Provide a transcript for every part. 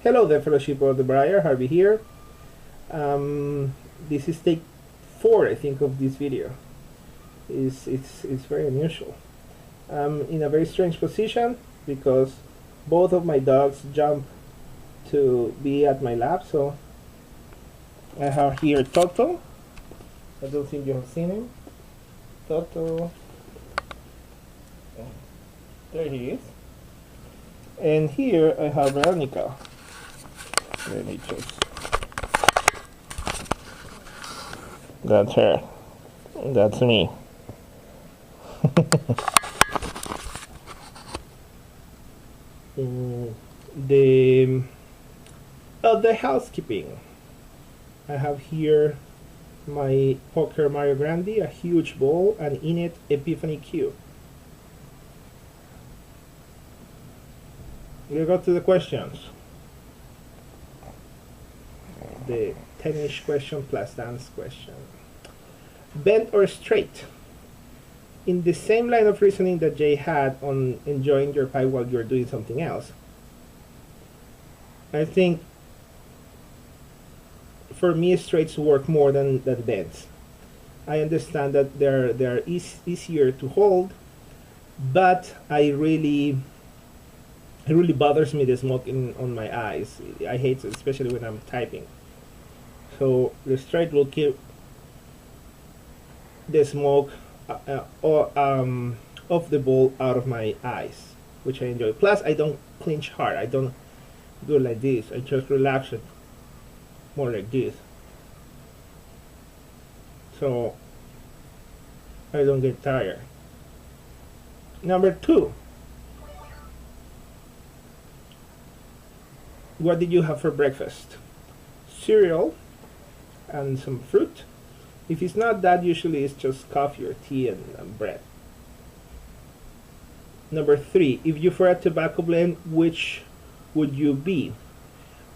Hello there, Fellowship of the Briar, Harvey here. This is take 4, I think, of this video. It's very unusual. I'm in a very strange position because both of my dogs jump to be at my lap, so I have here Toto. I don't think you have seen him. Toto. There he is. And here I have Veronica. Let me just. That's her. That's me. the the housekeeping. I have here my Poker Mario Grande, a huge bowl, and in it Epiphany Cube. We go to the questions. The 10-ish question plus dance question. Bent or straight? In the same line of reasoning that Jay had on enjoying your pipe while you're doing something else, I think for me straights work more than bends. I understand that they're easier to hold, but it really bothers me the smoke on my eyes. I hate it, especially when I'm typing. So the straight will keep the smoke of the bowl out of my eyes, which I enjoy. Plus, I don't clench hard. I don't do it like this. I just relax it more like this, so I don't get tired. Number 2. What did you have for breakfast? Cereal and some fruit. If it's not that, usually it's just coffee or tea and bread. Number 3. If you were a tobacco blend, which would you be?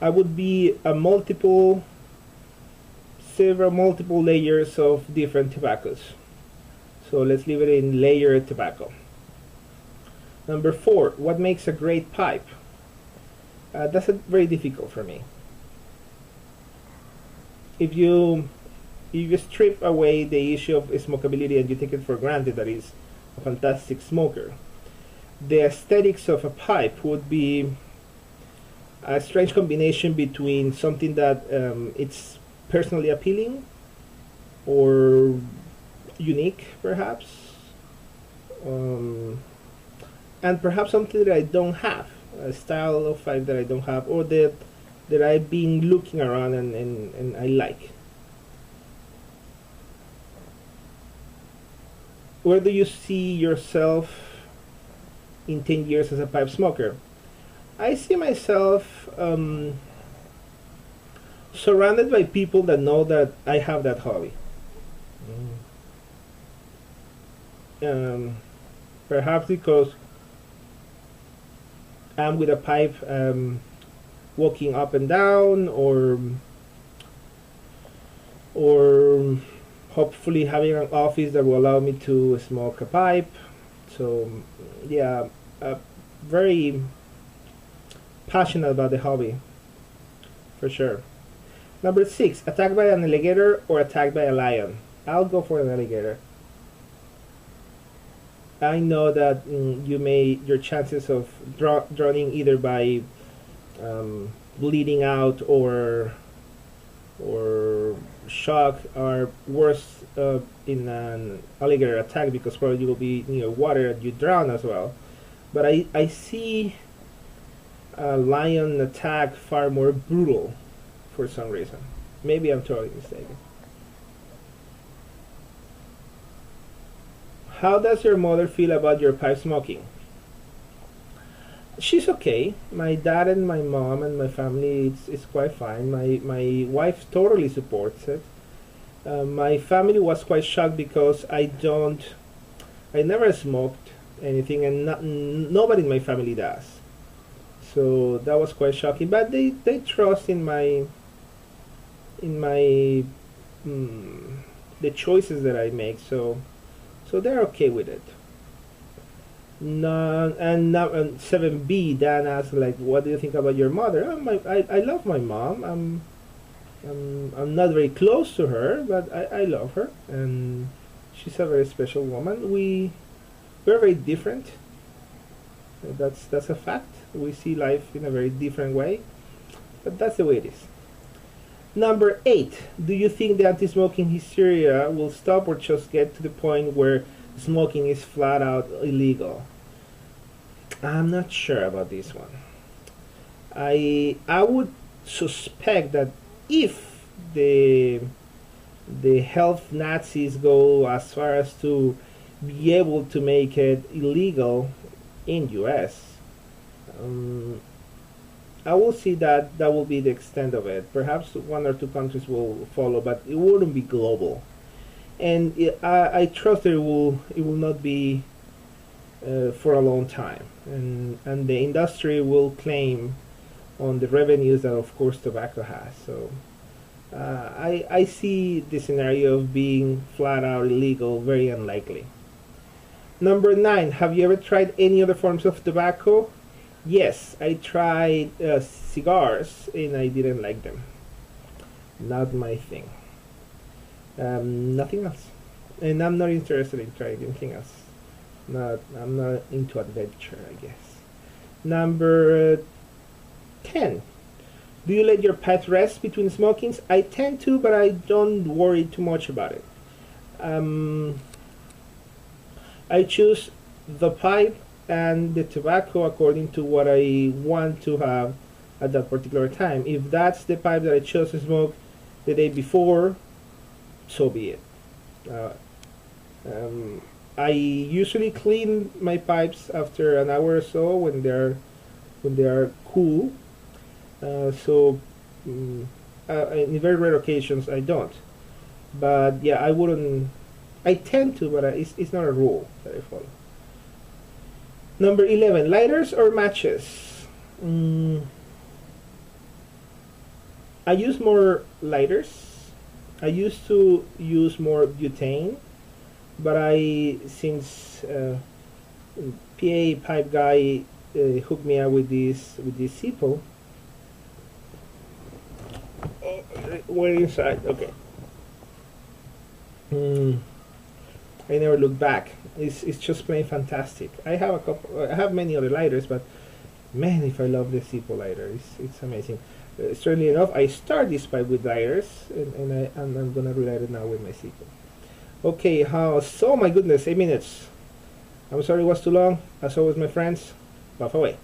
I would be several multiple layers of different tobaccos. So let's leave it in layered tobacco. Number 4. What makes a great pipe? That's very difficult for me. If you strip away the issue of smokability and you take it for granted that it's a fantastic smoker, the aesthetics of a pipe would be a strange combination between something that it's personally appealing or unique, perhaps, and perhaps something that I don't have, a style of pipe that I don't have, or that I've been looking around and I like. Where do you see yourself in 10 years as a pipe smoker? I see myself surrounded by people that know that I have that hobby. Perhaps because I'm with a pipe walking up and down, or hopefully having an office that will allow me to smoke a pipe. So yeah, very passionate about the hobby, for sure. Number 6. Attacked by an alligator or attacked by a lion? I'll go for an alligator. I know that your chances of drowning either by bleeding out or shock are worse in an alligator attack, because probably you will be near water and you drown as well. But I see a lion attack far more brutal for some reason. Maybe I'm totally mistaken. How does your mother feel about your pipe smoking? She's okay. My dad and my mom and my family, it's quite fine. My wife totally supports it. My family was quite shocked because I never smoked anything, and nobody in my family does. So that was quite shocking. But they trust in the choices that I make. So they're okay with it. No, and 7B, Dan asked, like, what do you think about your mother? I love my mom. I'm not very close to her, but I love her, and she's a very special woman. We're very different. That's a fact. We see life in a very different way, but that's the way it is. Number 8. Do you think the anti-smoking hysteria will stop or just get to the point where smoking is flat out illegal? I'm not sure about this one. I would suspect that if the health Nazis go as far as to be able to make it illegal in US, I will see that that will be the extent of it. Perhaps one or two countries will follow, but it wouldn't be global. And I trust that it will not be for a long time, and the industry will claim on the revenues that of course tobacco has. So I see the scenario of being flat out illegal very unlikely. Number 9, have you ever tried any other forms of tobacco? Yes, I tried cigars and I didn't like them. Not my thing. Nothing else. And I'm not interested in trying anything else. I'm not into adventure, I guess. Number 10. Do you let your pet rest between smokings? I tend to, but I don't worry too much about it. I choose the pipe and the tobacco according to what I want to have at that particular time. If that's the pipe that I chose to smoke the day before, so be it. I usually clean my pipes after an hour or so when they are cool. In very rare occasions I don't. But yeah, I wouldn't. I tend to, but it's not a rule that I follow. Number 11, lighters or matches? I use more lighters. I used to use more butane, but since PA pipe guy hooked me up with this Zippo. Oh, we're inside. Okay. I never look back. It's just plain fantastic. I have many other lighters, but man, if I love the Zippo lighter, it's amazing. Strangely enough, I start this pipe with lighters, and I'm gonna relight it now with my Zippo. Okay, so my goodness, 8 minutes. I'm sorry it was too long. As always, my friends, puff away.